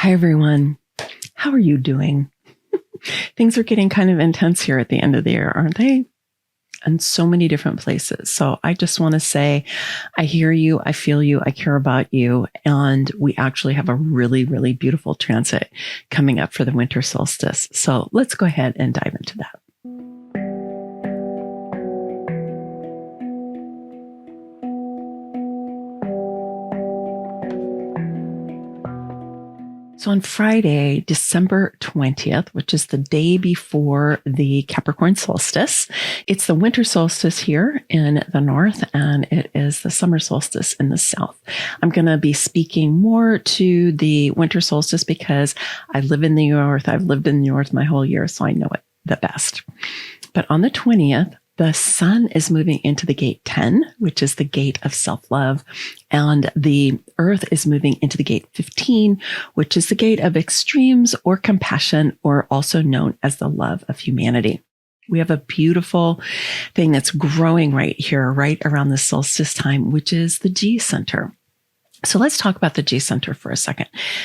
Hi, everyone. How are you doing? Things are getting kind of intense here at the end of the year, aren't they? In so many different places. So I just want to say, I hear you, I feel you, I care about you. And we actually have a really, really beautiful transit coming up for the winter solstice. So let's go ahead and dive into that. So on Friday, December 20th, which is the day before the Capricorn solstice, it's the winter solstice here in the north, and it is the summer solstice in the south. I'm going to be speaking more to the winter solstice because I live in the north. I've lived in the north my whole year, so I know it the best. But on the 20th, the sun is moving into the gate 10, which is the gate of self-love. And the earth is moving into the gate 15, which is the gate of extremes or compassion, or also known as the love of humanity. We have a beautiful thing that's growing right here, right around the solstice time, which is the G center. So let's talk about the G center for a second.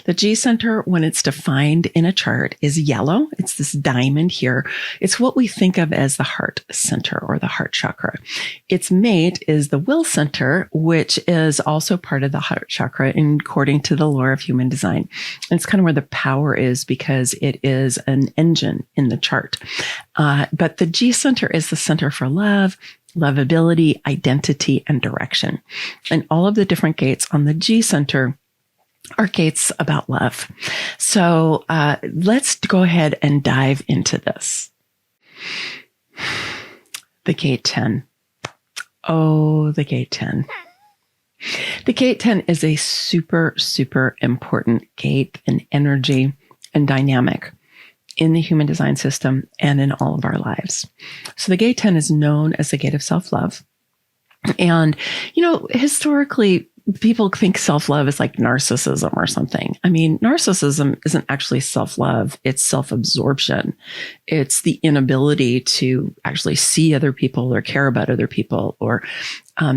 The G center, when it's defined in a chart, is yellow. It's this diamond here. It's what we think of as the heart center or the heart chakra. Its mate is the will center, which is also part of the heart chakra according to the lore of human design. And it's kind of where the power is because it is an engine in the chart. But the G center is the center for love, lovability, identity, and direction. And all of the different gates on the G center are gates about love. So let's go ahead and dive into this. The gate 10. Oh, the gate 10. The gate 10 is a super, super important gate and energy and dynamic in the human design system and in all of our lives. So the gate 10 is known as the gate of self-love. And, you know, historically, people think self-love is like narcissism or something. I mean, narcissism isn't actually self-love. It's self-absorption. It's the inability to actually see other people or care about other people or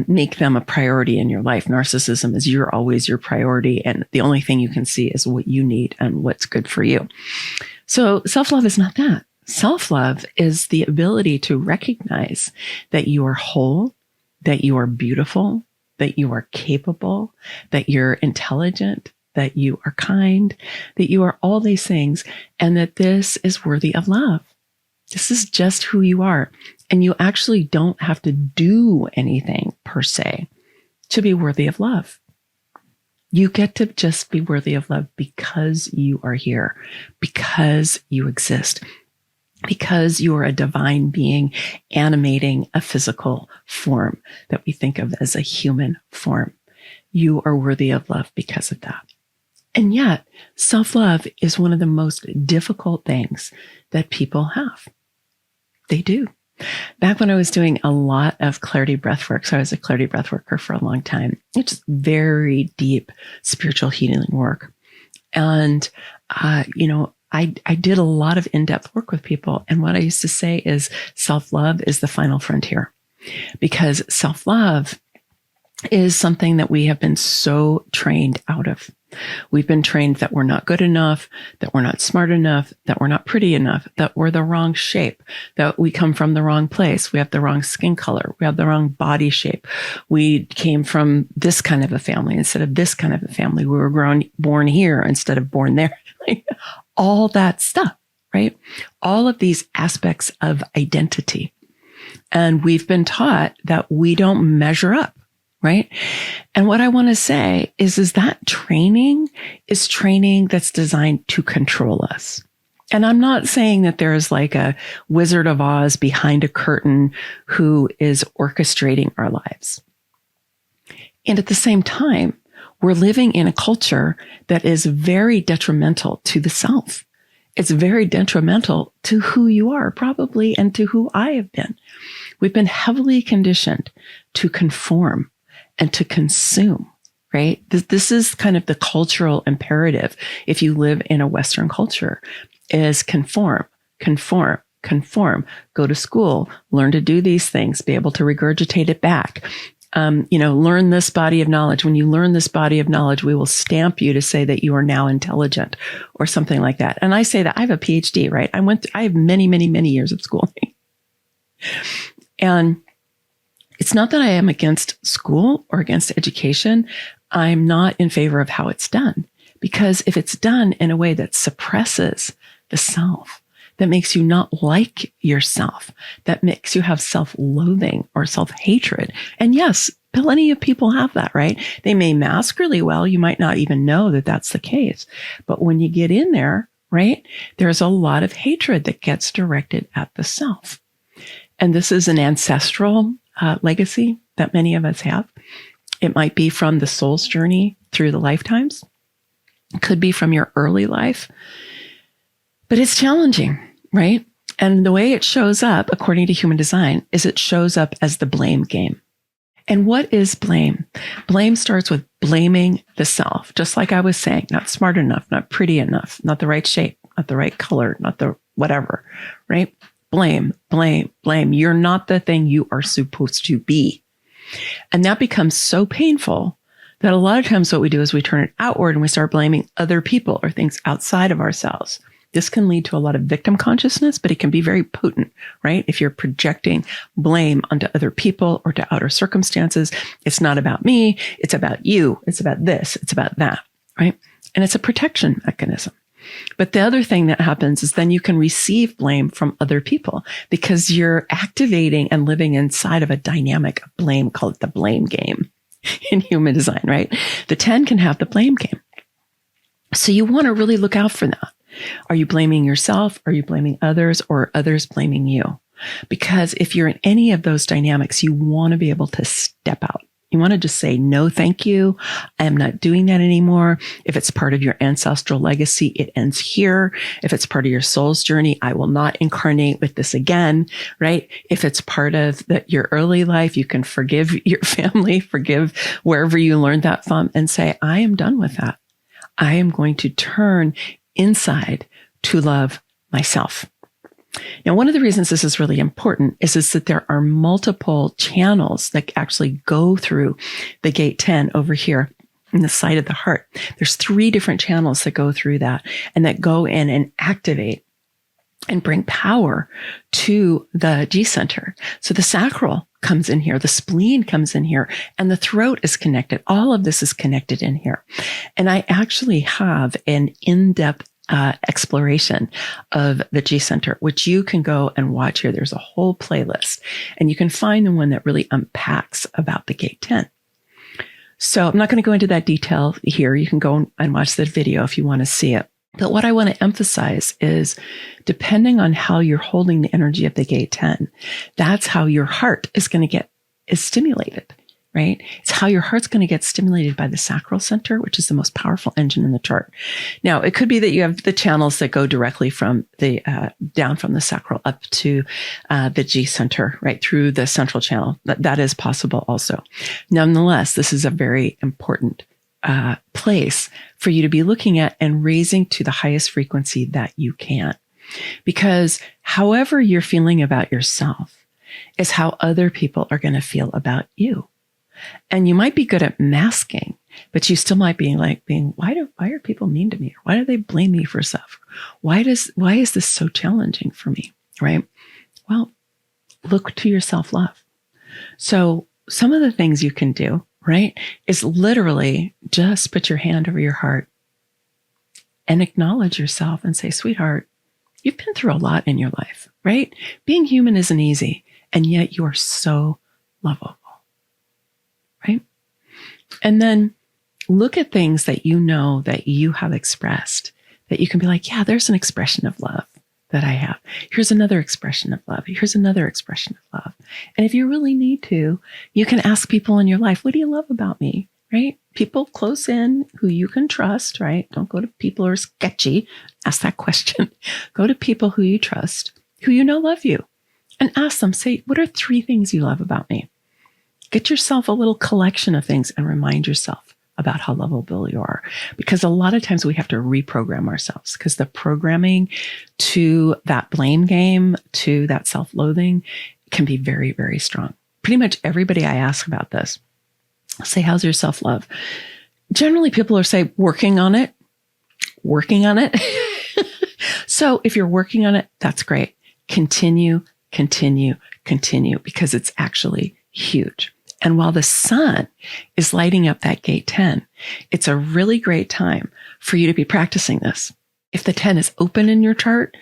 make them a priority in your life. Narcissism is you're always your priority, and the only thing you can see is what you need and what's good for you. So self-love is not that. Self-love is the ability to recognize that you are whole, that you are beautiful, that you are capable, that you're intelligent, that you are kind, that you are all these things, and that this is worthy of love. This is just who you are. And you actually don't have to do anything per se to be worthy of love. You get to just be worthy of love because you are here, because you exist, because you are a divine being animating a physical form that we think of as a human form. You are worthy of love because of that. And yet, self-love is one of the most difficult things that people have. They do. Back when I was doing a lot of clarity breathwork, so I was a clarity breathworker for a long time. It's very deep spiritual healing work. And, I did a lot of in-depth work with people. And what I used to say is self-love is the final frontier, because self-love is something that we have been so trained out of. We've been trained that we're not good enough, that we're not smart enough, that we're not pretty enough, that we're the wrong shape, that we come from the wrong place. We have the wrong skin color. We have the wrong body shape. We came from this kind of a family instead of this kind of a family. We were born here instead of born there. All that stuff, right? All of these aspects of identity. And we've been taught that we don't measure up. Right? And what I want to say is that training is training that's designed to control us. And I'm not saying that there is like a Wizard of Oz behind a curtain who is orchestrating our lives. And at the same time, we're living in a culture that is very detrimental to the self. It's very detrimental to who you are, probably, and to who I have been. We've been heavily conditioned to conform and to consume, right? This is kind of the cultural imperative. If you live in a Western culture, is conform, conform, conform, go to school, learn to do these things, be able to regurgitate it back, learn this body of knowledge. When you learn this body of knowledge, we will stamp you to say that you are now intelligent or something like that. And I say that I have a PhD, right? I have many, many, many years of schooling. And it's not that I am against school or against education. I'm not in favor of how it's done, because if it's done in a way that suppresses the self, that makes you not like yourself, that makes you have self-loathing or self-hatred. And yes, plenty of people have that, right? They may mask really well. You might not even know that that's the case. But when you get in there, right, there's a lot of hatred that gets directed at the self. And this is an ancestral legacy that many of us have. It might be from the soul's journey through the lifetimes. It could be from your early life. But it's challenging, right? And the way it shows up, according to human design, is it shows up as the blame game. And what is blame? Blame starts with blaming the self. Just like I was saying, not smart enough, not pretty enough, not the right shape, not the right color, not the whatever, right? Blame, blame, blame. You're not the thing you are supposed to be. And that becomes so painful that a lot of times what we do is we turn it outward and we start blaming other people or things outside of ourselves. This can lead to a lot of victim consciousness, but it can be very potent, right? If you're projecting blame onto other people or to outer circumstances, it's not about me, it's about you, it's about this, it's about that, right? And it's a protection mechanism. But the other thing that happens is then you can receive blame from other people because you're activating and living inside of a dynamic of blame, call it the blame game in human design, right? The 10 can have the blame game. So you want to really look out for that. Are you blaming yourself? Are you blaming others, or are others blaming you? Because if you're in any of those dynamics, you want to be able to step out. You want to just say, no, thank you. I am not doing that anymore. If it's part of your ancestral legacy, it ends here. If it's part of your soul's journey, I will not incarnate with this again, right? If it's part of your early life, you can forgive your family, forgive wherever you learned that from, and say, I am done with that. I am going to turn inside to love myself. Now, one of the reasons this is really important is that there are multiple channels that actually go through the gate 10 over here in the side of the heart. There's 3 different channels that go through that and that go in and activate and bring power to the G center. So the sacral comes in here, the spleen comes in here, and the throat is connected. All of this is connected in here. And I actually have an in-depth exploration of the G center, which you can go and watch here. There's a whole playlist, and you can find the one that really unpacks about the gate 10. So I'm not going to go into that detail here. You can go and watch the video if you want to see it. But what I want to emphasize is, depending on how you're holding the energy of the gate 10, that's how your heart is stimulated, right? It's how your heart's going to get stimulated by the sacral center, which is the most powerful engine in the chart. Now, it could be that you have the channels that go directly from the down from the sacral up to the G center, right through the central channel. That is possible also. Nonetheless, this is a very important place for you to be looking at and raising to the highest frequency that you can. Because however you're feeling about yourself is how other people are going to feel about you. And you might be good at masking, but you still might be why are people mean to me? Why do they blame me for stuff? Why is this so challenging for me? Right? Well, look to your self-love. So some of the things you can do, right, is literally just put your hand over your heart and acknowledge yourself and say, sweetheart, you've been through a lot in your life, right? Being human isn't easy, and yet you are so lovable, right? And then look at things that you know that you have expressed, that you can be like, yeah, there's an expression of love that I have. Here's another expression of love. Here's another expression of love. And if you really need to, you can ask people in your life, what do you love about me? Right? People close in who you can trust, right? Don't go to people who are sketchy. Ask that question. Go to people who you trust, who you know love you, and ask them, say, what are 3 things you love about me? Get yourself a little collection of things and remind yourself about how lovable you are. Because a lot of times we have to reprogram ourselves, because the programming to that blame game, to that self-loathing can be very, very strong. pretty much everybody I ask about this, I'll say, how's your self-love? Generally, people are say, working on it. So if you're working on it, that's great. Continue, because it's actually huge. And while the sun is lighting up that gate 10, it's a really great time for you to be practicing this. If the 10 is open in your chart,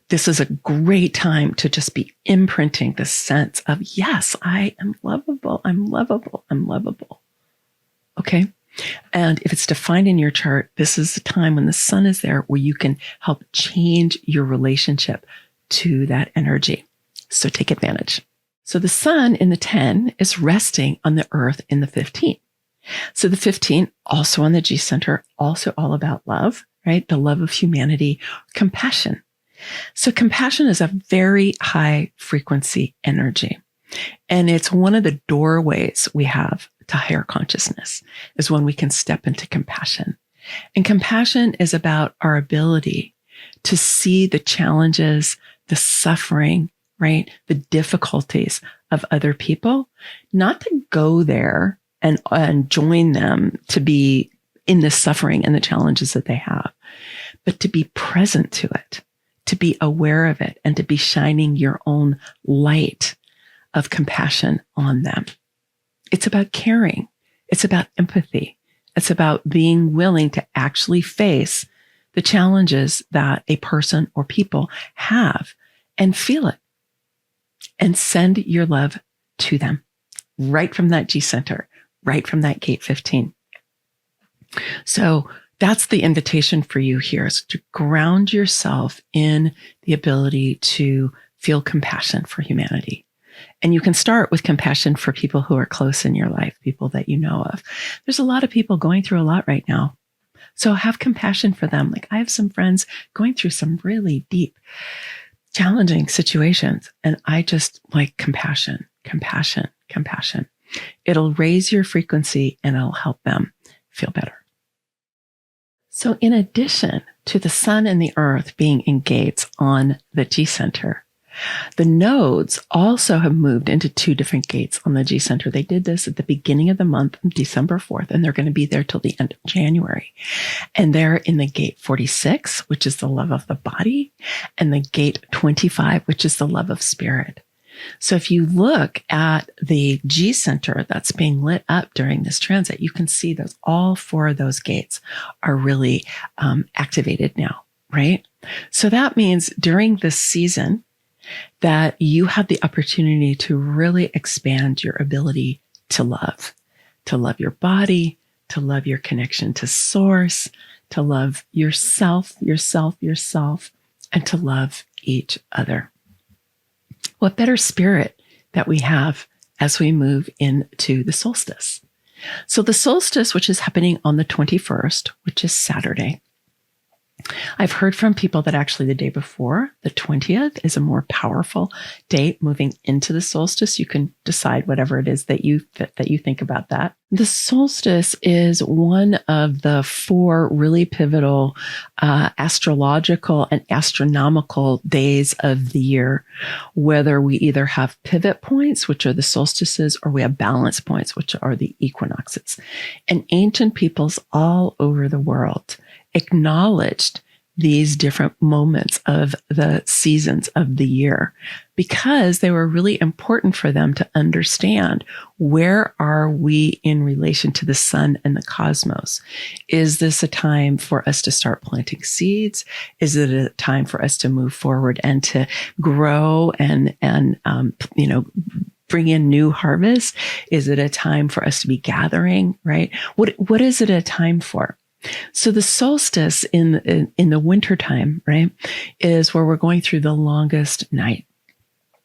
this is a great time to just be imprinting the sense of, yes, I am lovable. I'm lovable. I'm lovable. Okay. And if it's defined in your chart, this is the time when the sun is there where you can help change your relationship to that energy. So take advantage. So the sun in the 10 is resting on the earth in the 15. So the 15, also on the G center, also all about love, right? The love of humanity, compassion. So compassion is a very high frequency energy. And it's one of the doorways we have to higher consciousness is when we can step into compassion. And compassion is about our ability to see the challenges, the suffering, right? The difficulties of other people, not to go there and join them to be in the suffering and the challenges that they have, but to be present to it, to be aware of it, and to be shining your own light of compassion on them. It's about caring. It's about empathy. It's about being willing to actually face the challenges that a person or people have and feel it and send your love to them right from that G center, right from that gate 15. So that's the invitation for you here, is to ground yourself in the ability to feel compassion for humanity. And you can start with compassion for people who are close in your life, people that you know of. There's a lot of people going through a lot right now. So have compassion for them. Like I have some friends going through some really deep, challenging situations. And I just like compassion. It'll raise your frequency and it'll help them feel better. So in addition to the sun and the earth being in gates on the G center, the nodes also have moved into 2 different gates on the G center. They did this at the beginning of the month, December 4th, and they're going to be there till the end of January. And they're in the gate 46, which is the love of the body, and the gate 25, which is the love of spirit. So if you look at the G center that's being lit up during this transit, you can see that all 4 of those gates are really activated now, right? So that means during this season, that you have the opportunity to really expand your ability to love your body, to love your connection to source, to love yourself, and to love each other. What better spirit that we have as we move into the solstice. So the solstice, which is happening on the 21st, which is Saturday, I've heard from people that actually the day before, the 20th, is a more powerful date moving into the solstice. You can decide whatever it is that you think about that. The solstice is one of the 4 really pivotal astrological and astronomical days of the year, whether we either have pivot points, which are the solstices, or we have balance points, which are the equinoxes. And ancient peoples all over the world acknowledged these different moments of the seasons of the year because they were really important for them to understand, where are we in relation to the sun and the cosmos? Is this a time for us to start planting seeds? Is it a time for us to move forward and to grow and bring in new harvest? Is it a time for us to be gathering, right? What is it a time for? So the solstice in the wintertime, right, is where we're going through the longest night.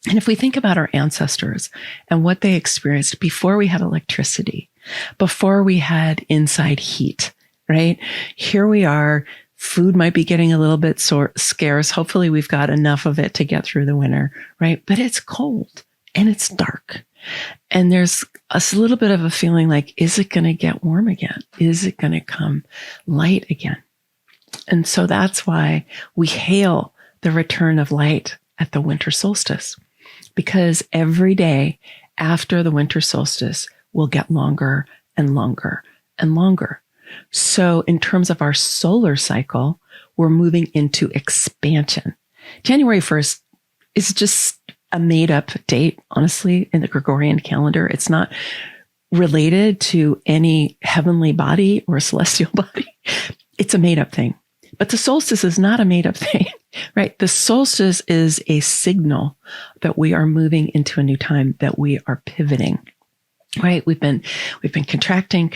And if we think about our ancestors and what they experienced before we had electricity, before we had inside heat, right? Here we are. Food might be getting a little bit scarce. Hopefully we've got enough of it to get through the winter, right? But it's cold and it's dark. And there's a little bit of a feeling like, is it going to get warm again? Is it going to come light again? And so that's why we hail the return of light at the winter solstice, because every day, after the winter solstice will get longer and longer and longer. So in terms of our solar cycle, we're moving into expansion. January 1st is just a made up date, honestly, in the Gregorian calendar. It's not related to any heavenly body or celestial body. It's a made up thing. But the solstice is not a made up thing, right? The solstice is a signal that we are moving into a new time, that we are pivoting, right? We've been contracting.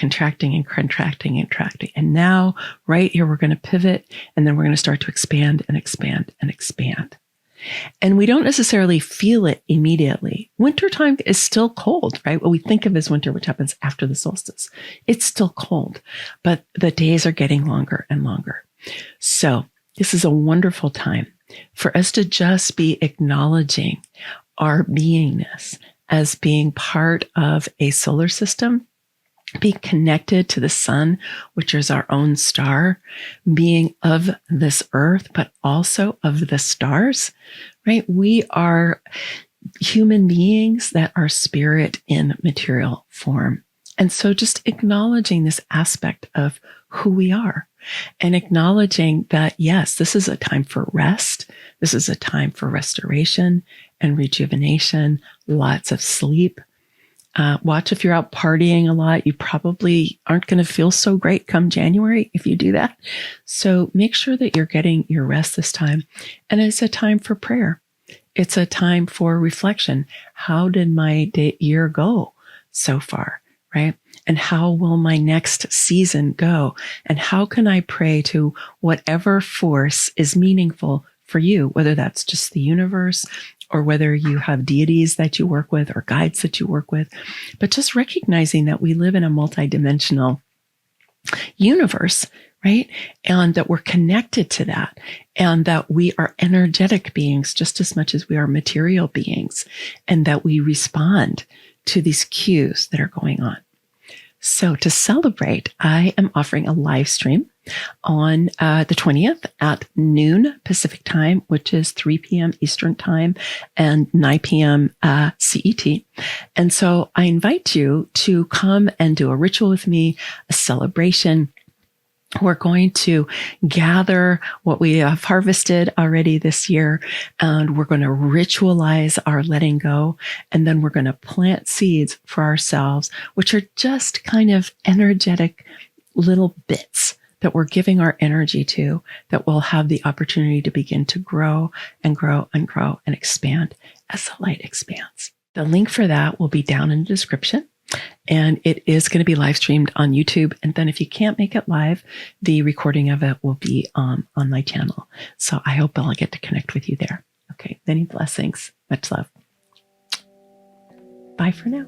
And now right here, we're going to pivot, and then we're going to start to expand and expand and expand. And we don't necessarily feel it immediately. Wintertime is still cold, right? What we think of as winter, which happens after the solstice. It's still cold, but the days are getting longer and longer. So this is a wonderful time for us to just be acknowledging our beingness as being part of a solar system, being connected to the sun, which is our own star, being of this earth, but also of the stars, right? We are human beings that are spirit in material form. And so just acknowledging this aspect of who we are, and acknowledging that, yes, this is a time for rest. This is a time for restoration and rejuvenation, lots of sleep. Watch if you're out partying a lot. You probably aren't going to feel so great come January if you do that. So make sure that you're getting your rest this time. And it's a time for prayer. It's a time for reflection. How did my year go so far, right? And how will my next season go? And how can I pray to whatever force is meaningful for you, whether that's just the universe or whether you have deities that you work with or guides that you work with, but just recognizing that we live in a multidimensional universe, right? And that we're connected to that, and that we are energetic beings just as much as we are material beings, and that we respond to these cues that are going on. So to celebrate, I am offering a live stream on the 20th at noon Pacific time, which is 3 p.m. Eastern time and 9 p.m. CET. And so I invite you to come and do a ritual with me, a celebration. We're going to gather what we have harvested already this year, and we're going to ritualize our letting go. And then we're going to plant seeds for ourselves, which are just kind of energetic little bits that we're giving our energy to, that will have the opportunity to begin to grow and grow and grow and expand as the light expands. The link for that will be down in the description. And it is going to be live streamed on YouTube. And then if you can't make it live, the recording of it will be on my channel. So I hope I'll get to connect with you there. Okay. Many blessings. Much love. Bye for now.